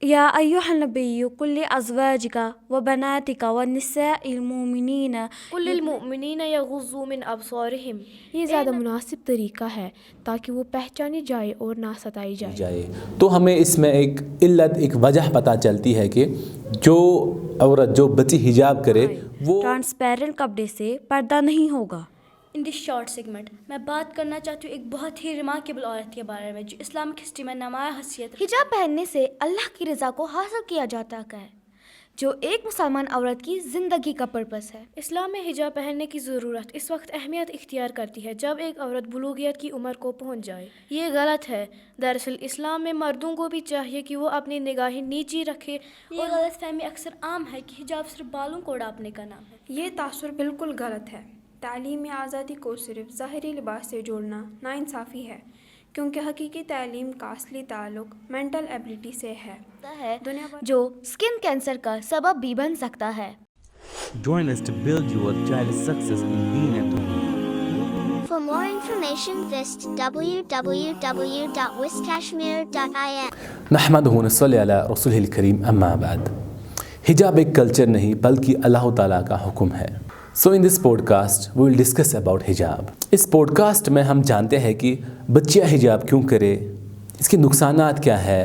या अय्युहन नबिय्यु कुल्लि अज़वाजिका व बनातिका व निसाइल मुमिनीना कुल्लिल मुमिनीना यग़ुज़्ज़ू मिन अबसारिहिम। یہ زیادہ مناسب طریقہ ہے تاکہ وہ پہچانی جائے اور نہ ستائی جائے۔ تو ہمیں اس میں ایک علت، ایک وجہ پتہ چلتی ہے کہ جو عورت، جو بچی حجاب کرے وہ ٹرانسپیرنٹ کپڑے سے پردہ نہیں ہوگا۔ ان دس شارٹ سیگمنٹ میں بات کرنا چاہتی ہوں ایک بہت ہی ریمارکیبل عورت کے بارے میں جو اسلامک ہسٹری میں نمایاں حیثیت۔ حجاب پہننے سے اللہ کی رضا کو حاصل کیا جاتا ہے جو ایک مسلمان عورت کی زندگی کا پرپس ہے۔ اسلام میں حجاب پہننے کی ضرورت اس وقت اہمیت اختیار کرتی ہے جب ایک عورت بلوغیت کی عمر کو پہنچ جائے۔ یہ غلط ہے۔ دراصل اسلام میں مردوں کو بھی چاہیے کہ وہ اپنی نگاہیں نیچی رکھے۔ یہ غلط فہمی اکثر عام ہے کہ حجاب صرف بالوں کو ڈھانپنے کا نام ہے۔ یہ تاثر بالکل غلط ہے۔ تعلیمی آزادی کو صرف ظاہری لباس سے جوڑنا ناانصافی ہے، کیونکہ حقیقی تعلیم کا اصلی تعلق مینٹل ایبلٹی سے ہے جو سکن کینسر کا سبب بھی بن سکتا ہے۔ Join us to build your child's success in being at home. For more information, visit www.wiskashmir.in. نحمدہ ونصلی علی رسولہ الکریم، اما بعد۔ حجاب ایک کلچر نہیں بلکہ اللہ تعالیٰ کا حکم ہے۔ So in this podcast we will discuss about حجاب۔ اس پوڈ کاسٹ میں ہم جانتے ہیں کہ بچیاں حجاب کیوں کرے، اس کے نقصانات کیا ہے،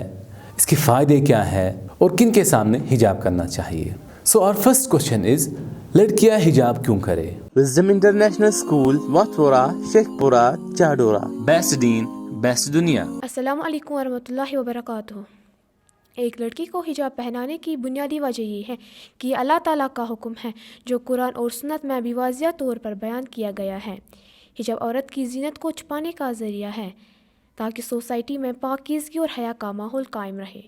اس کے فائدے کیا ہیں اور کن کے سامنے حجاب کرنا چاہیے۔ سو اور فرسٹ کوشچن از، لڑکیاں حجاب کیوں کرے؟ Wisdom International School, واتورا، شیخ پورہ، چاڈورا۔ بیسٹ دین، بیسٹ دنیا۔ السلام علیکم ورحمۃ اللہ وبرکاتہ۔ ایک لڑکی کو حجاب پہنانے کی بنیادی وجہ یہ ہے کہ یہ اللہ تعالیٰ کا حکم ہے جو قرآن اور سنت میں بھی واضح طور پر بیان کیا گیا ہے۔ حجاب عورت کی زینت کو چھپانے کا ذریعہ ہے تاکہ سوسائٹی میں پاکیزگی اور حیا کا ماحول قائم رہے۔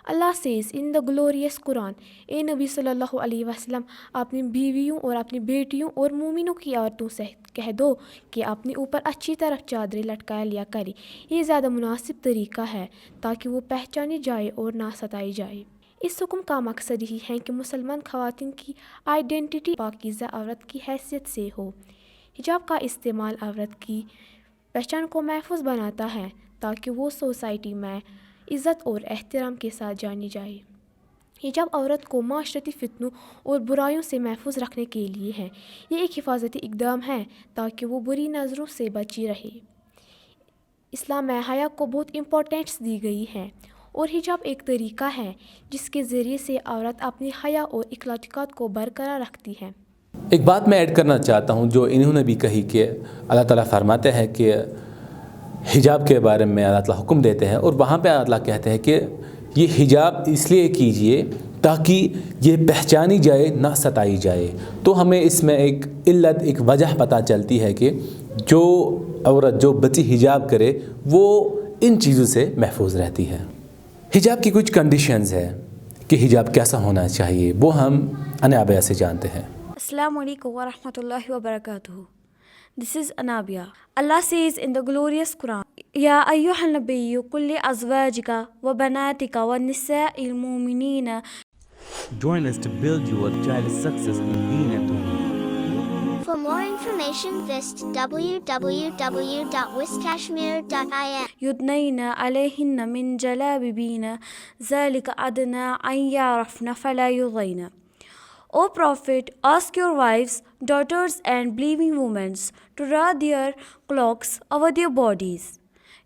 اللہ سیز ان دا گلوریس قرآن، اے نبی صلی اللہ علیہ وسلم، اپنی بیویوں اور اپنی بیٹیوں اور مومنوں کی عورتوں سے کہہ دو کہ اپنے اوپر اچھی طرح چادریں لٹکا لیا کرے۔ یہ زیادہ مناسب طریقہ ہے تاکہ وہ پہچانی جائے اور نہ ستائی جائے۔ اس حکم کا مقصد یہی ہے کہ مسلمان خواتین کی آئیڈینٹی پاکیزہ عورت کی حیثیت سے ہو۔ حجاب کا استعمال عورت کی پہچان کو محفوظ بناتا ہے تاکہ وہ سوسائٹی میں عزت اور احترام کے ساتھ جانی جائے۔ حجاب عورت کو معاشرتی فتنوں اور برائیوں سے محفوظ رکھنے کے لیے ہے۔ یہ ایک حفاظتی اقدام ہے تاکہ وہ بری نظروں سے بچی رہے۔ اسلام میں حیا کو بہت امپورٹنس دی گئی ہے اور حجاب ایک طریقہ ہے جس کے ذریعے سے عورت اپنی حیا اور اخلاقیات کو برقرار رکھتی ہے۔ ایک بات میں ایڈ کرنا چاہتا ہوں جو انہوں نے بھی کہی کہ اللہ تعالیٰ فرماتے ہیں کہ حجاب کے بارے میں اللہ تعالیٰ حکم دیتے ہیں، اور وہاں پہ اللہ تعالیٰ کہتے ہیں کہ یہ حجاب اس لیے کیجئے تاکہ یہ پہچانی جائے، نہ ستائی جائے۔ تو ہمیں اس میں ایک علت، ایک وجہ پتہ چلتی ہے کہ جو عورت، جو بچی حجاب کرے وہ ان چیزوں سے محفوظ رہتی ہے۔ حجاب کی کچھ کنڈیشنز ہے کہ حجاب کیسا ہونا چاہیے، وہ ہم انابیہ سے جانتے ہیں۔ السلام علیکم ورحمۃ اللہ وبرکاتہ۔ This is Anabia. Allah says in the glorious Quran, Ya ayyuhan nabiyyu kulli azwajika wa banatika wa nisa'il mu'minina. Join us to build your child's success in being at home. For more information, visit www.wiskashmir.in. Yudnayna alayhinna min jalabibina zalika adna an yarafna fala yudayna. O Prophet, ask your wives, daughters and believing women to wear their cloaks over their bodies.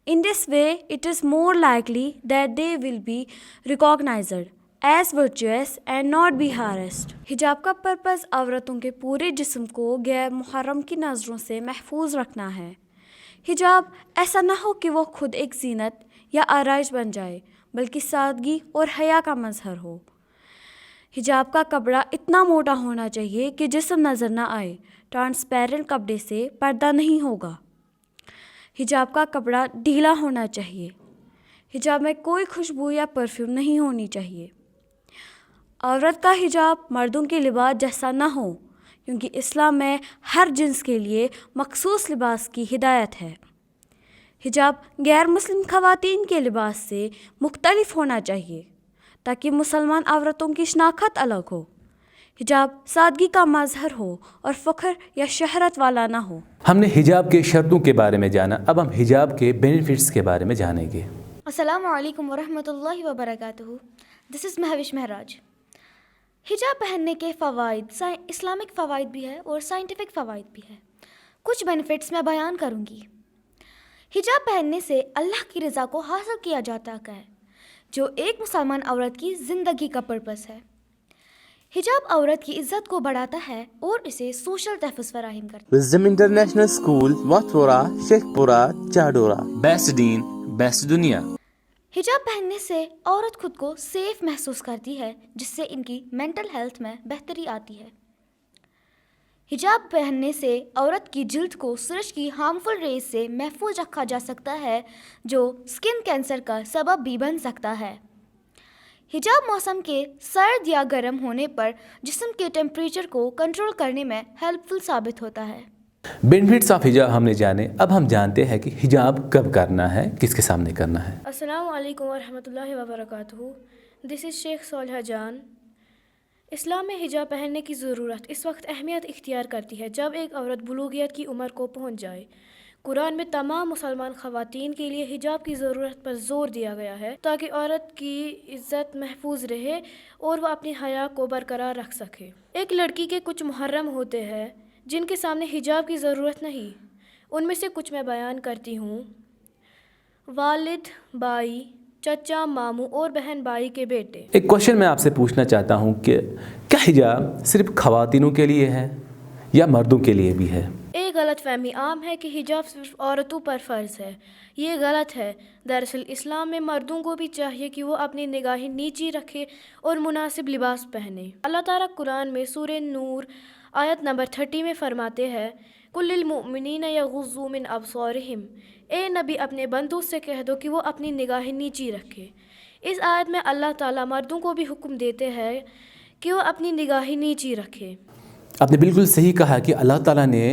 In this way, it is more likely that they will be recognized as virtuous and not be harassed. حجاب کا purpose عورتوں کے پورے جسم کو غیر محرم کی نظروں سے محفوظ رکھنا ہے۔ حجاب ایسا نہ ہو کہ وہ خود ایک زینت یا آرائش بن جائے، بلکہ سادگی اور حیا کا مظہر ہو۔ حجاب کا کپڑا اتنا موٹا ہونا چاہیے کہ جسم نظر نہ آئے۔ ٹرانسپیرنٹ کپڑے سے پردہ نہیں ہوگا۔ حجاب کا کپڑا ڈھیلا ہونا چاہیے۔ حجاب میں کوئی خوشبو یا پرفیوم نہیں ہونی چاہیے۔ عورت کا حجاب مردوں کے لباس جیسا نہ ہو، کیونکہ اسلام میں ہر جنس کے لیے مخصوص لباس کی ہدایت ہے۔ حجاب غیر مسلم خواتین کے لباس سے مختلف ہونا چاہیے تاکہ مسلمان عورتوں کی شناخت الگ ہو۔ حجاب سادگی کا مظہر ہو اور فخر یا شہرت والا نہ ہو۔ ہم نے حجاب کے شرطوں کے بارے میں جانا، اب ہم حجاب کے بینیفٹس کے بارے میں جانیں گے۔ السلام علیکم ورحمۃ اللہ وبرکاتہ۔ दिस इज़ महविश महराज। हिजाब पहनने के फ़वाइद इस्लामिक फ़वाइद भी है और साइंटिफिक फ़वाइद भी है। कुछ बेनिफिट्स मैं बयान करूँगी। हिजाब पहनने से अल्लाह की रज़ा को हासिल किया जाता है, जो एक मुसलमान औरत की ज़िंदगी का पर्पस है। हिजाब औरत की इज़्ज़त को बढ़ाता है और इसे सोशल तहफ़्फ़ुज़ फराहम करता है। Wisdom International School, Watwara, Sheikhpura, Chadora. Best Deen, Best Dunya. हिजाब पहनने से औरत खुद को सेफ महसूस करती है, जिससे इनकी मेंटल हेल्थ में बेहतरी आती है। हिजाब पहनने से औरत की जिल्द को सूरज की हार्मफुल रेज से महफूज रखा जा सकता है, जो स्किन कैंसर का सबब भी बन सकता है। हिजाब मौसम के सर्द या गर्म होने पर जिस्म के टेम्परेचर को कंट्रोल करने में हेल्पफुल साबित होता है। बेनिफिट्स ऑफ हिजाब हमने जाने, अब हम जानते हैं कि हिजाब कब करना है, किसके सामने करना है। अस्सलामु अलैकुम वरहमतुल्लाहि वबरकातुहू। दिस इज़ शेख सोलह जान। इस्लाम में हिजाब पहनने की ज़रूरत इस वक्त अहमियत इख्तियार करती है जब एक औरत बुलूगियत की उम्र को पहुंच जाए। कुरान में तमाम मुसलमान ख़वातीन के लिए हिजाब की ज़रूरत पर ज़ोर दिया गया है, ताकि औरत की इज़्ज़त महफूज रहे और वह अपनी हया को बरकरार रख सके। एक लड़की के कुछ मुहर्रम होते हैं जिनके सामने हिजाब की ज़रूरत नहीं। उनमें से कुछ मैं बयान करती हूँ। वालिद, बाई, चचा, मामू और बहन भाई के बेटे। एक क्वेश्चन मैं आपसे पूछना चाहता हूँ कि क्या हिजाब सिर्फ ख़वातीनों के लिए है या मर्दों के लिए भी है? एक गलत फहमी आम है कि हिजाब सिर्फ औरतों पर फ़र्ज़ है। ये गलत है। दरअसल इस्लाम में मर्दों को भी चाहिए कि वो अपनी निगाहें नीची रखे और मुनासिब लिबास पहने। अल्लाह ताला कुरान में सूरह नूर आयत नंबर 30 में फरमाते हैं, कुल्लिल मुमिनीना यग़ुज़्ज़ू मिन अबसारिहिम। ए नबी, अपने बंदों से कह दो कि वो अपनी निगाहें नीची रखे। इस आयत में अल्लाह ताला मर्दों को भी हुक्म देते हैं कि वो अपनी निगाहें नीची रखे। आपने बिल्कुल सही कहा कि अल्लाह ताला ने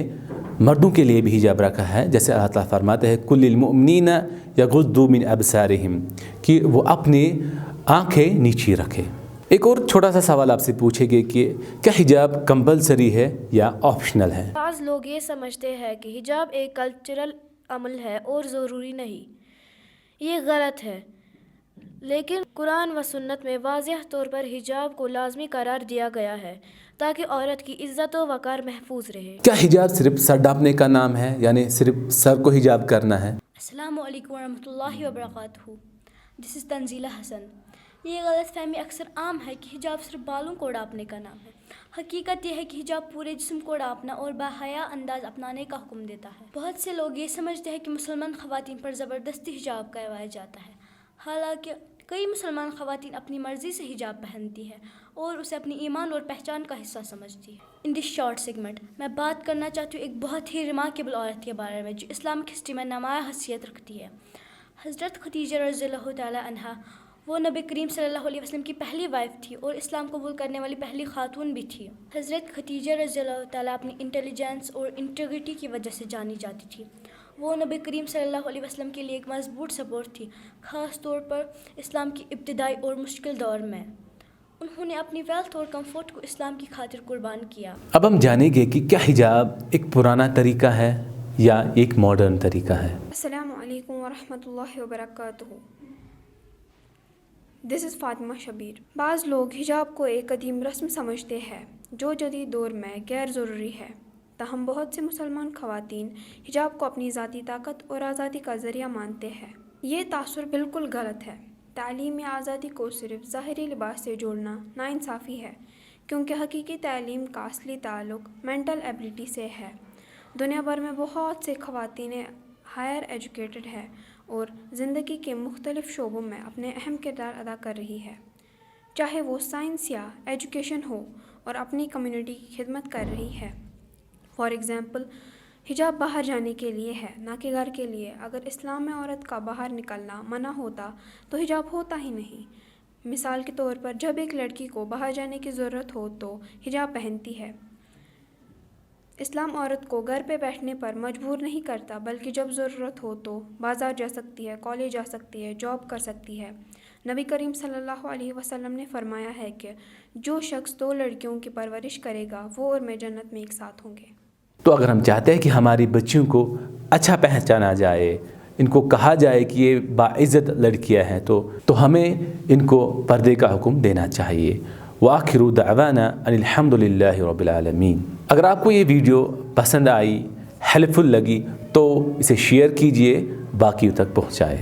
मर्दों के लिए भी हिजाब रखा है। जैसे अल्लाह ताला फरमाते हैं कुल्लिल मुमिनीना यग़ुज़्ज़ू मिन अबसारिहिम, कि वो अपनी आँखें नीची रखे। एक और छोटा सा सवाल आपसे पूछेंगे कि क्या हिजाब कंपलसरी है या ऑप्शनल है? बाज़ लोग ये समझते हैं कि हिजाब एक कल्चरल अमल है और ज़रूरी नहीं। ये गलत है, लेकिन कुरान व सुन्नत में वाज़ेह तौर पर हिजाब को लाजमी करार दिया गया है ताकि औरत की इज़्ज़त व वक़ार महफूज रहे। क्या हिजाब सिर्फ सर ढाँपने का नाम है, यानी सिर्फ सर को हिजाब करना है? अस्सलामु अलैकुम वरहमतुल्लाहि वबरकातुहू। This is Tanzeela Hasan. ये गलत फहमी अक्सर आम है कि हिजाब सिर्फ बालों को ढाँपने का नाम है। हकीकत यह है कि हिजाब पूरे जिस्म को ढाँपना और बाहया अंदाज अपनाने का हुक्म देता है। बहुत से लोग ये समझते हैं कि मुसलमान ख़वातीन पर ज़बरदस्ती हिजाब करवाया जाता है, हालांकि कई मुसलमान ख़वातीन अपनी मर्ज़ी से हिजाब पहनती है और उसे अपनी ईमान और पहचान का हिस्सा समझती है। इन दिस शॉर्ट सेगमेंट मैं बात करना चाहती हूँ एक बहुत ही रिमार्केबल औरत के बारे में जो इस्लामिक हिस्ट्री में नुमाया हैसियत रखती है। हज़रत खदीजा रज़ियल्लाहु तआला अन्हा वो नबी करीम सल्लल्लाहु अलैहि वसल्लम की पहली वाइफ थी और इस्लाम कबूल करने वाली पहली खातून भी थी। हज़रत खदीजा रज़ियल्लाहु तआला अपनी इंटेलिजेंस और इंटीग्रिटी की वजह से जानी जाती थी। वो नबी करीम सल्लल्लाहु अलैहि वसल्लम के लिए एक मजबूत सपोर्ट थी, ख़ास तौर पर इस्लाम की इब्तिदाई और मुश्किल दौर में। उन्होंने अपनी वेल्थ और कंफर्ट को इस्लाम की खातिर कुर्बान किया। अब हम जानेंगे कि क्या हिजाब एक पुराना तरीका है या एक मॉडर्न तरीका है। अस्सलामु अलैकुम वरहमतुल्लाहि वबरकातुहू। This is Fatima Shabbir. बाज़ लोग हिजाब को एक कदीम रस्म समझते हैं जो जदीद दौर में गैर ज़रूरी है। ताहम बहुत से मुसलमान ख़वातीन हिजाब को अपनी ज़ाती ताकत और आज़ादी का ज़रिया मानते हैं। ये तासुर बिल्कुल गलत है। तालीम में आज़ादी को सिर्फ ज़ाहिरी लिबास से जोड़ना नाइंसाफ़ी है, क्योंकि हकीकी तालीम का असली ताल्लुक़ मेंटल एबिलिटी से है। दुनिया भर में बहुत से ख़वातीनें हायर एजुकेटेड है और ज़िंदगी के मुख्तलिफ़ शोबों में अपने अहम किरदार अदा कर रही है, चाहे वो साइंस या एजुकेशन हो, और अपनी कम्युनिटी की खिदमत कर रही है। फॉर एग्ज़ाम्पल, हिजाब बाहर जाने के लिए है, ना कि घर के लिए। अगर इस्लाम में औरत का बाहर निकलना मना होता तो हिजाब होता ही नहीं। मिसाल के तौर पर, जब एक लड़की को बाहर जाने की ज़रूरत हो तो हिजाब पहनती है। इस्लाम औरत को घर पे बैठने पर मजबूर नहीं करता, बल्कि जब ज़रूरत हो तो बाज़ार जा सकती है, कॉलेज जा सकती है, जॉब कर सकती है। नबी करीम सल्लल्लाहु अलैहि वसल्लम ने फरमाया है कि जो शख्स 2 लड़कियों की परवरिश करेगा वो और मैं जन्नत में एक साथ होंगे। तो अगर हम चाहते हैं कि हमारी बच्चियों को अच्छा पहचाना जाए, ان کو کہا جائے کہ یہ باعزت لڑکیاں ہیں تو ہمیں ان کو پردے کا حکم دینا چاہیے. وآخر دعوانا ان الحمد للہ رب العالمین. اگر آپ کو یہ ویڈیو پسند آئی، ہیلپ فل لگی تو اسے شیئر کیجئے، باقیوں تک پہنچائے.